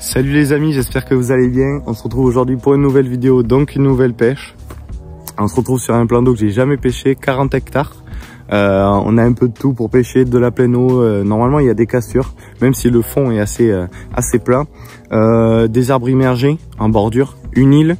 Salut les amis, j'espère que vous allez bien. On se retrouve aujourd'hui pour une nouvelle vidéo, donc une nouvelle pêche. On se retrouve sur un plan d'eau que j'ai jamais pêché, 40 hectares. On a un peu de tout pour pêcher, de la pleine eau. Normalement il y a des cassures, même si le fond est assez plat. Des arbres immergés en bordure, une île,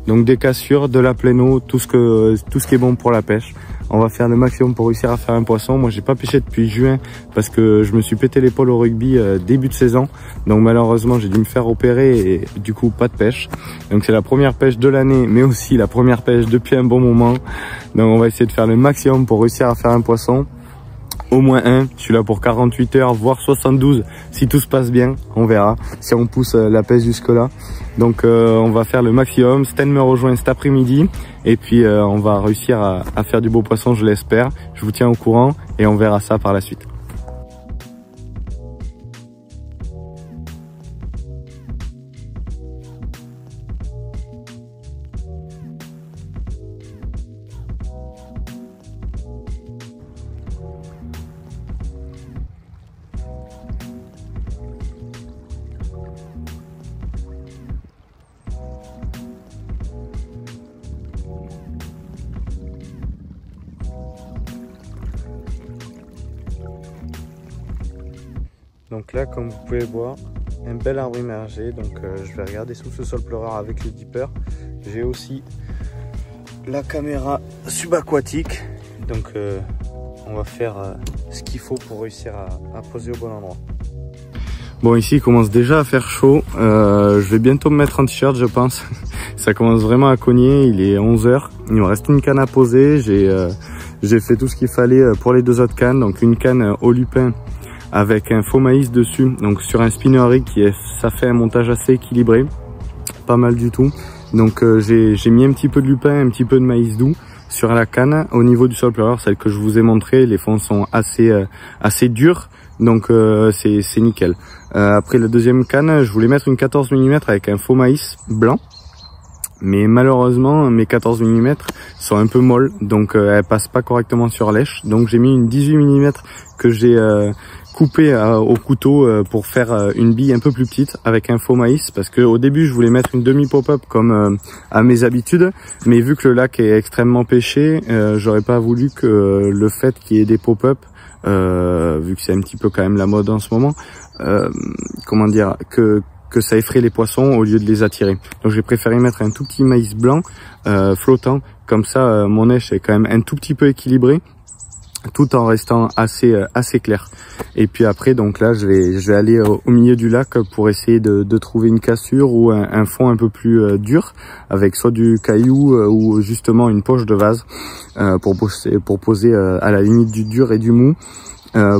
donc des cassures, de la pleine eau, tout ce qui est bon pour la pêche. On va faire le maximum pour réussir à faire un poisson. Moi, j'ai pas pêché depuis juin parce que je me suis pété l'épaule au rugby début de saison. Donc malheureusement, j'ai dû me faire opérer et du coup, pas de pêche. Donc c'est la première pêche de l'année, mais aussi la première pêche depuis un bon moment. Donc on va essayer de faire le maximum pour réussir à faire un poisson. Au moins un, je suis là pour 48 heures, voire 72, si tout se passe bien, on verra, si on pousse la pêche jusque là. Donc on va faire le maximum. Sten me rejoint cet après-midi et puis on va réussir à faire du beau poisson, je l'espère. Je vous tiens au courant et on verra ça par la suite. Donc là, comme vous pouvez voir, un bel arbre immergé. Donc je vais regarder sous ce sol pleureur avec le dipper. J'ai aussi la caméra subaquatique. Donc on va faire ce qu'il faut pour réussir à poser au bon endroit. Bon, ici il commence déjà à faire chaud. Je vais bientôt me mettre en t-shirt, je pense. Ça commence vraiment à cogner. Il est 11 h. Il me reste une canne à poser. J'ai fait tout ce qu'il fallait pour les deux autres cannes. Donc une canne au lupin avec un faux maïs dessus, donc sur un spinner rig ça fait un montage assez équilibré, pas mal du tout. Donc j'ai mis un petit peu de lupin, un petit peu de maïs doux sur la canne. Au niveau du sol pleureur, celle que je vous ai montré, les fonds sont assez durs, donc c'est nickel. Après la deuxième canne, je voulais mettre une 14 mm avec un faux maïs blanc, mais malheureusement mes 14 mm sont un peu molles, donc elles passent pas correctement sur lèche. Donc j'ai mis une 18 mm que j'ai coupé au couteau pour faire une bille un peu plus petite avec un faux maïs, parce que au début je voulais mettre une demi pop-up comme à mes habitudes, mais vu que le lac est extrêmement pêché, j'aurais pas voulu que le fait qu'il y ait des pop-up, vu que c'est un petit peu quand même la mode en ce moment, comment dire, que ça effraie les poissons au lieu de les attirer. Donc j'ai préféré mettre un tout petit maïs blanc flottant, comme ça mon lèche est quand même un tout petit peu équilibré, tout en restant assez clair. Et puis après, donc là je vais aller au milieu du lac pour essayer de trouver une cassure ou un fond un peu plus dur, avec soit du caillou ou justement une poche de vase pour poser à la limite du dur et du mou.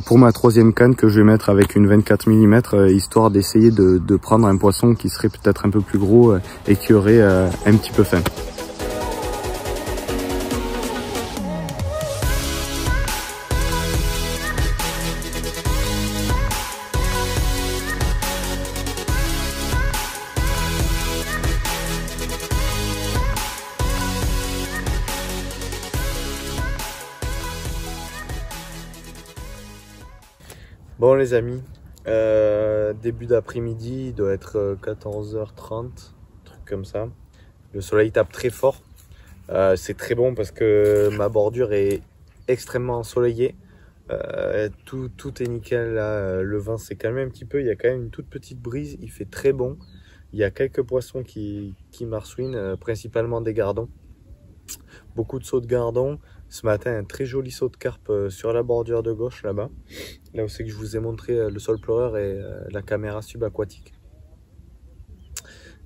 Pour ma troisième canne que je vais mettre avec une 24 mm, histoire d'essayer de prendre un poisson qui serait peut-être un peu plus gros et qui aurait un petit peu faim. Bon les amis, début d'après-midi, il doit être 14 h 30, truc comme ça. Le soleil tape très fort, c'est très bon parce que ma bordure est extrêmement ensoleillée. Tout est nickel là, le vent s'est calmé un petit peu, il y a quand même une toute petite brise, il fait très bon. Il y a quelques poissons qui marsouinent, principalement des gardons. Beaucoup de sauts de gardons. Ce matin, un très joli saut de carpe sur la bordure de gauche là-bas. Là où c'est que je vous ai montré le sol pleureur et la caméra subaquatique.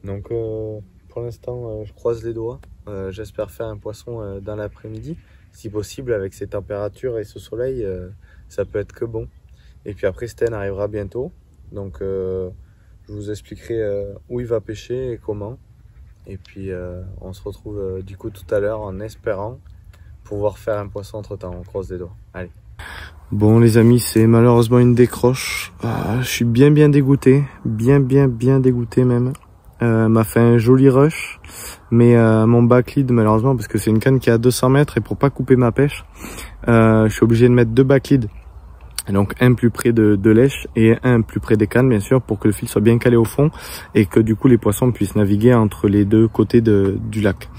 Donc pour l'instant, je croise les doigts. J'espère faire un poisson dans l'après-midi. Si possible, avec ces températures et ce soleil, ça peut être que bon. Et puis après, Sten arrivera bientôt. Donc je vous expliquerai où il va pêcher et comment. Et puis on se retrouve du coup tout à l'heure en espérant pouvoir faire un poisson entre temps. On croise les doigts. Allez. Bon les amis, c'est malheureusement une décroche. Je suis bien dégoûté. Bien dégoûté même. M'a fait un joli rush. Mais mon backlead malheureusement, parce que c'est une canne qui est à 200 mètres et pour pas couper ma pêche, je suis obligé de mettre deux backleads Et donc un plus près de l'èche et un plus près des cannes bien sûr pour que le fil soit bien calé au fond et que du coup les poissons puissent naviguer entre les deux côtés du lac.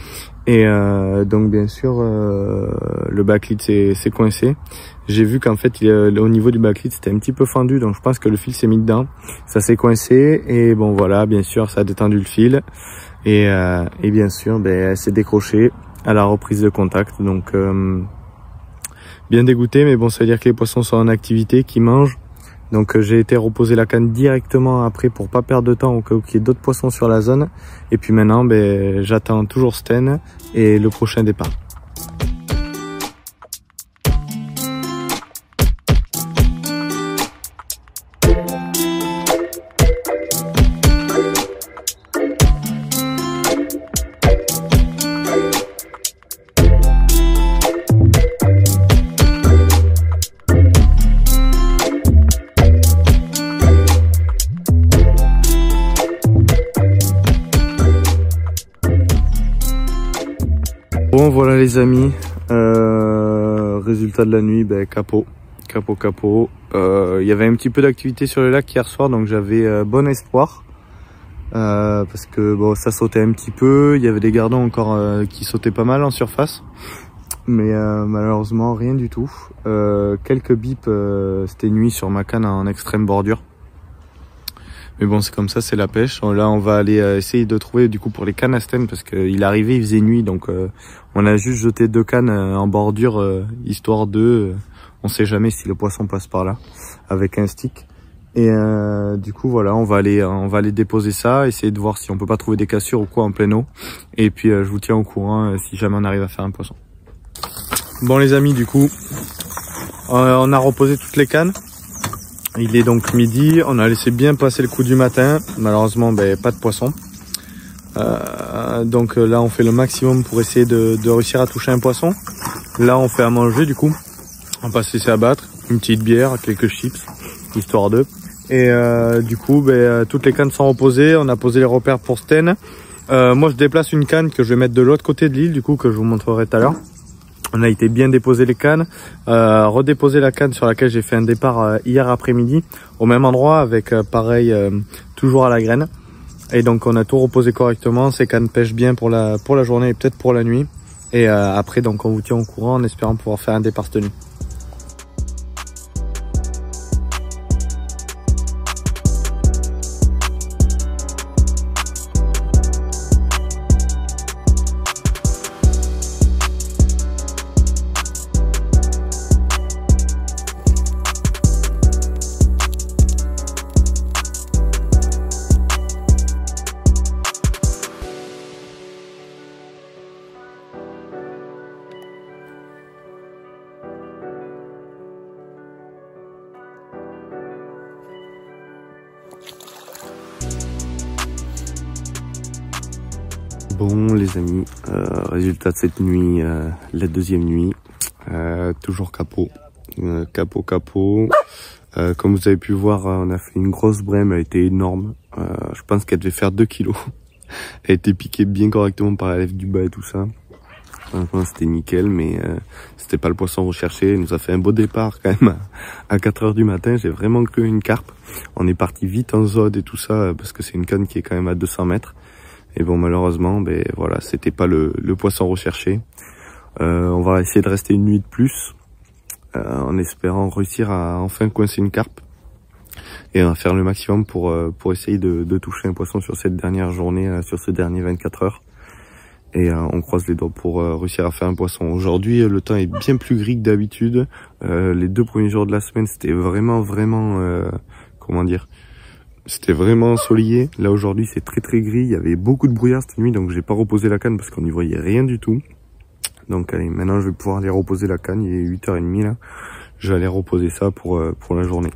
Et donc bien sûr le backlead s'est coincé. J'ai vu qu'en fait au niveau du backlead c'était un petit peu fendu, donc je pense que le fil s'est mis dedans. Ça s'est coincé et bon voilà, bien sûr ça a détendu le fil et bien sûr elle s'est décrochée à la reprise de contact. Donc bien dégoûté, mais bon ça veut dire que les poissons sont en activité, qu'ils mangent. Donc j'ai été reposer la canne directement après pour pas perdre de temps au cas où il y ait d'autres poissons sur la zone. Et puis maintenant j'attends toujours Sten et le prochain départ. Bon voilà les amis, résultat de la nuit, capot. Il y avait un petit peu d'activité sur le lac hier soir, donc j'avais bon espoir. Parce que bon ça sautait un petit peu, il y avait des gardons encore qui sautaient pas mal en surface. Mais malheureusement rien du tout. Quelques bips, c'était nuit sur ma canne en extrême bordure. Mais bon c'est comme ça, c'est la pêche. Là on va aller essayer de trouver du coup pour les cannes à Sten parce qu'il arrivait, il faisait nuit, donc on a juste jeté 2 cannes en bordure histoire de, on sait jamais si le poisson passe par là avec un stick. Et du coup voilà, on va aller déposer ça, essayer de voir si on peut pas trouver des cassures ou quoi en pleine eau. Et puis je vous tiens au courant si jamais on arrive à faire un poisson. Bon les amis, du coup on a reposé toutes les cannes. Il est donc midi, on a laissé bien passer le coup du matin, malheureusement pas de poisson. Donc là on fait le maximum pour essayer de réussir à toucher un poisson. Là on fait à manger du coup, on va se laisser abattre, une petite bière, quelques chips, histoire d'eux. Et du coup toutes les cannes sont reposées, on a posé les repères pour Sten. Moi je déplace une canne que je vais mettre de l'autre côté de l'île du coup, que je vous montrerai tout à l'heure. On a été bien déposer les cannes, redéposer la canne sur laquelle j'ai fait un départ hier après-midi au même endroit avec pareil toujours à la graine. Et donc on a tout reposé correctement, ces cannes pêchent bien pour la journée et peut-être pour la nuit. Et après donc on vous tient au courant en espérant pouvoir faire un départ cette nuit. Bon les amis, résultat de cette nuit, la deuxième nuit, toujours capot. Comme vous avez pu voir, on a fait une grosse brème, elle était énorme. Je pense qu'elle devait faire 2 kilos. Elle était piquée bien correctement par la lèvre du bas et tout ça. Enfin, c'était nickel, mais c'était pas le poisson recherché. Il nous a fait un beau départ quand même à 4 h du matin. J'ai vraiment cru une carpe. On est parti vite en zode et tout ça parce que c'est une canne qui est quand même à 200 mètres. Et bon malheureusement, voilà, c'était pas le poisson recherché. On va essayer de rester une nuit de plus, en espérant réussir à enfin coincer une carpe. Et on va faire le maximum pour essayer de toucher un poisson sur cette dernière journée, sur ce dernier 24 heures. Et on croise les doigts pour réussir à faire un poisson. Aujourd'hui, le temps est bien plus gris que d'habitude. Les 2 premiers jours de la semaine, c'était vraiment, comment dire, c'était vraiment ensoleillé. Là aujourd'hui, c'est très gris. Il y avait beaucoup de brouillard cette nuit, donc j'ai pas reposé la canne parce qu'on n'y voyait rien du tout. Donc allez, maintenant je vais pouvoir aller reposer la canne. Il est 8 h 30 là. Je vais aller reposer ça pour la journée.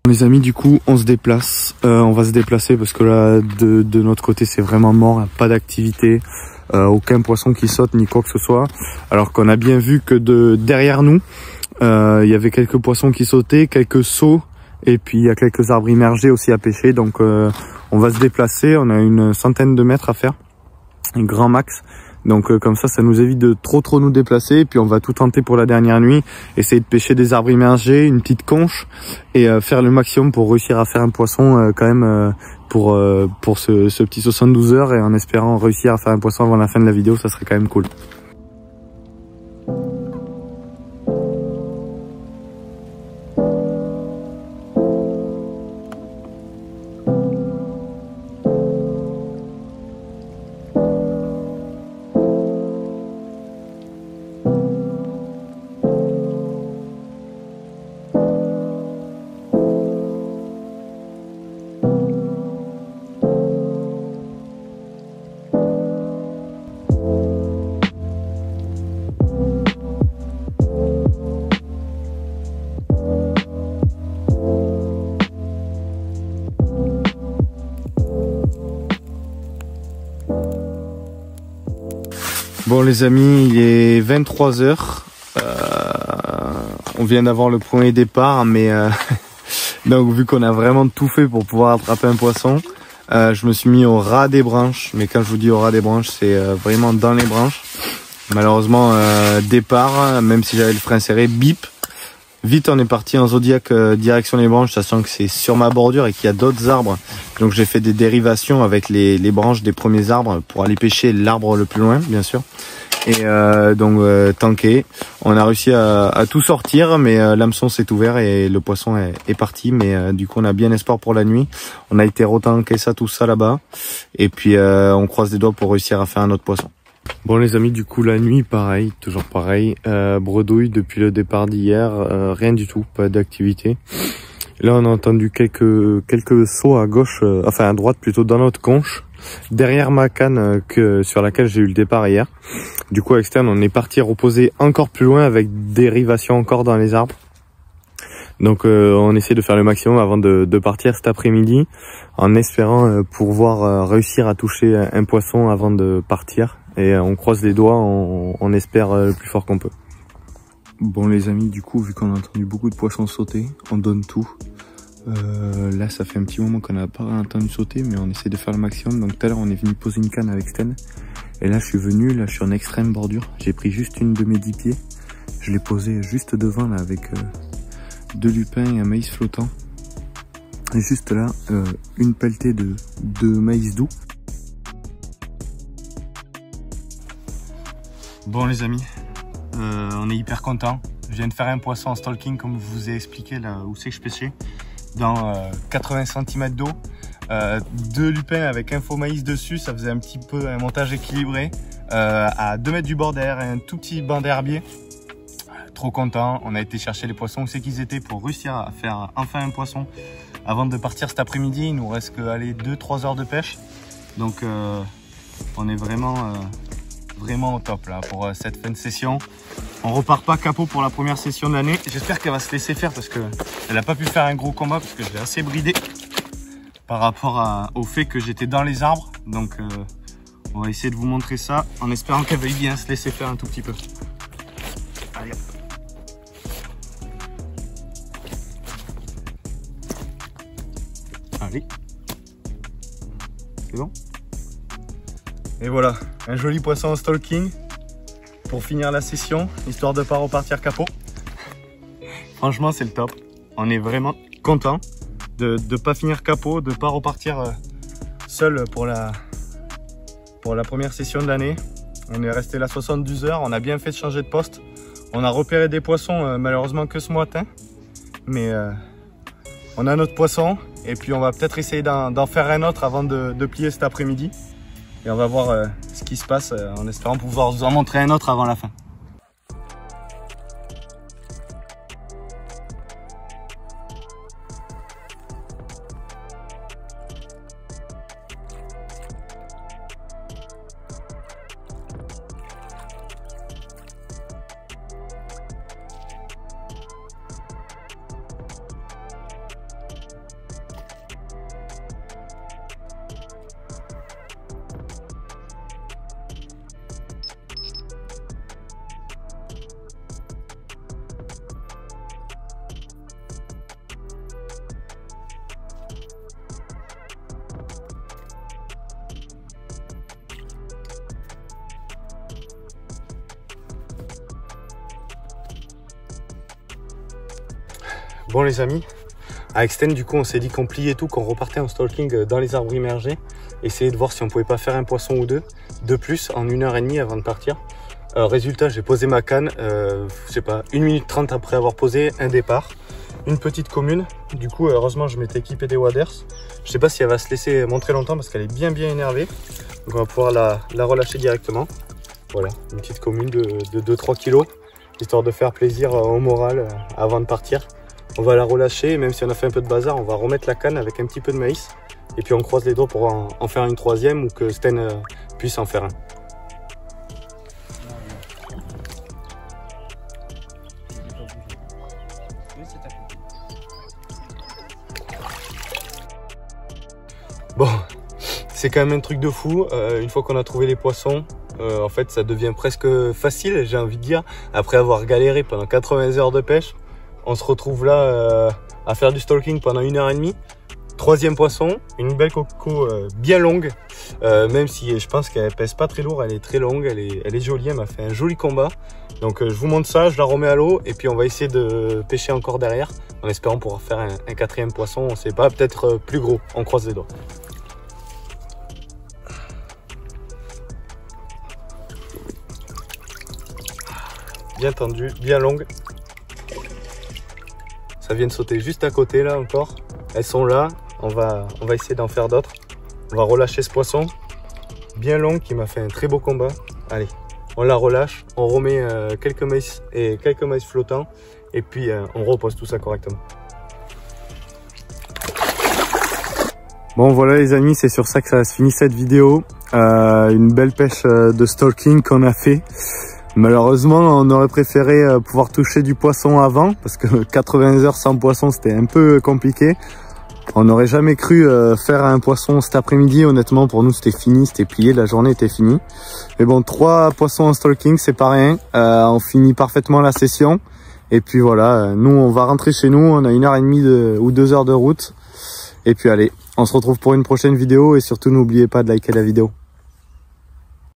Les amis, du coup on se déplace, on va se déplacer parce que là de notre côté c'est vraiment mort, pas d'activité, aucun poisson qui saute ni quoi que ce soit, alors qu'on a bien vu que derrière nous il y avait quelques poissons qui sautaient, quelques sauts, et puis il y a quelques arbres immergés aussi à pêcher. Donc on va se déplacer, on a une centaine de mètres à faire, un grand max. Donc comme ça nous évite de trop nous déplacer. Et puis on va tout tenter pour la dernière nuit, essayer de pêcher des arbres immergés, une petite conche, et faire le maximum pour réussir à faire un poisson quand même pour ce petit 72 heures, et en espérant réussir à faire un poisson avant la fin de la vidéo, ça serait quand même cool. Bon les amis, il est 23 h. On vient d'avoir le premier départ, mais donc vu qu'on a vraiment tout fait pour pouvoir attraper un poisson, je me suis mis au ras des branches. Mais quand je vous dis au ras des branches, c'est vraiment dans les branches. Malheureusement, départ, même si j'avais le frein serré, bip. Vite on est parti en zodiac direction les branches, sachant que c'est sur ma bordure et qu'il y a d'autres arbres. Donc j'ai fait des dérivations avec les branches des premiers arbres pour aller pêcher l'arbre le plus loin, bien sûr. Et donc tanké, on a réussi à tout sortir, mais l'hameçon s'est ouvert et le poisson est parti. Mais du coup on a bien espoir pour la nuit. On a été retanké ça, tout ça là-bas. Et puis on croise les doigts pour réussir à faire un autre poisson. Bon les amis, du coup la nuit pareil, toujours pareil, bredouille depuis le départ d'hier, rien du tout, pas d'activité. Là on a entendu quelques sauts à gauche, enfin à droite plutôt, dans notre conche, derrière ma canne sur laquelle j'ai eu le départ hier. Du coup à externe on est parti reposer encore plus loin avec dérivation encore dans les arbres. Donc on essaie de faire le maximum avant de partir cet après-midi, en espérant pouvoir réussir à toucher un poisson avant de partir. Et on croise les doigts, on espère le plus fort qu'on peut. Bon les amis, du coup vu qu'on a entendu beaucoup de poissons sauter, on donne tout. Là ça fait un petit moment qu'on n'a pas entendu sauter, mais on essaie de faire le maximum. Donc tout à l'heure on est venu poser une canne avec Sten. Et là je suis venu, là je suis en extrême bordure. J'ai pris juste une de mes 10 pieds. Je l'ai posée juste devant là avec 2 lupins et un maïs flottant. Et juste là, une pelletée de maïs doux. Bon les amis, on est hyper content. Je viens de faire un poisson en stalking comme je vous ai expliqué là où c'est que je pêchais. Dans 80 cm d'eau. 2 lupins avec un faux maïs dessus, ça faisait un petit peu un montage équilibré. À 2 mètres du bord derrière un tout petit banc d'herbier. Trop content, on a été chercher les poissons où c'est qu'ils étaient pour réussir à faire enfin un poisson. Avant de partir cet après-midi, il nous reste que 2-3 heures de pêche. Donc on est vraiment au top là pour cette fin de session. On repart pas capot pour la première session de l'année. J'espère qu'elle va se laisser faire parce qu'elle n'a pas pu faire un gros combat parce que je l'ai assez bridé par rapport au fait que j'étais dans les arbres. Donc on va essayer de vous montrer ça en espérant qu'elle veuille bien se laisser faire un tout petit peu. Allez. Allez. C'est bon? Et voilà, un joli poisson en stalking pour finir la session, histoire de ne pas repartir capot. Franchement, c'est le top. On est vraiment content de ne pas finir capot, de ne pas repartir seul pour la première session de l'année. On est resté là 72 heures, on a bien fait de changer de poste. On a repéré des poissons, malheureusement que ce matin. Mais on a notre poisson et puis on va peut-être essayer d'en faire un autre avant de plier cet après-midi. Et on va voir ce qui se passe en espérant pouvoir vous en montrer un autre avant la fin. Bon les amis, avec Sten du coup on s'est dit qu'on pliait tout, qu'on repartait en stalking dans les arbres immergés. Essayer de voir si on pouvait pas faire un poisson ou deux de plus en 1h30 avant de partir. Résultat, j'ai posé ma canne, je sais pas, 1 minute 30 après avoir posé un départ. Une petite commune, du coup heureusement je m'étais équipé des waders. Je sais pas si elle va se laisser montrer longtemps parce qu'elle est bien énervée. Donc on va pouvoir la relâcher directement. Voilà, une petite commune de 2-3 kg, histoire de faire plaisir au moral avant de partir. On va la relâcher et même si on a fait un peu de bazar, on va remettre la canne avec un petit peu de maïs. Et puis on croise les doigts pour en faire une troisième ou que Sten puisse en faire un. Bon, c'est quand même un truc de fou. Une fois qu'on a trouvé les poissons, en fait ça devient presque facile, j'ai envie de dire. Après avoir galéré pendant 80 heures de pêche, on se retrouve là à faire du stalking pendant 1h30. Troisième poisson, une belle coco bien longue, même si je pense qu'elle pèse pas très lourd, elle est très longue, elle est jolie, elle m'a fait un joli combat. Donc je vous montre ça, je la remets à l'eau et puis on va essayer de pêcher encore derrière en espérant pouvoir faire un quatrième poisson, on sait pas, peut-être plus gros, on croise les doigts. Bien tendu, bien longue. Ça vient de sauter juste à côté là encore. Elles sont là, on va essayer d'en faire d'autres. On va relâcher ce poisson bien long qui m'a fait un très beau combat. Allez, on la relâche, on remet quelques maïs flottants et puis on repose tout ça correctement. Bon voilà les amis, c'est sur ça que ça se finit cette vidéo. Une belle pêche de stalking qu'on a fait. Malheureusement, on aurait préféré pouvoir toucher du poisson avant parce que 80 heures sans poisson, c'était un peu compliqué. On n'aurait jamais cru faire un poisson cet après-midi. Honnêtement, pour nous, c'était fini, c'était plié, la journée était finie. Mais bon, 3 poissons en stalking, c'est pas rien. On finit parfaitement la session. Et puis voilà, nous, on va rentrer chez nous. On a 1h30 ou 2 heures de route. Et puis allez, on se retrouve pour une prochaine vidéo. Et surtout, n'oubliez pas de liker la vidéo.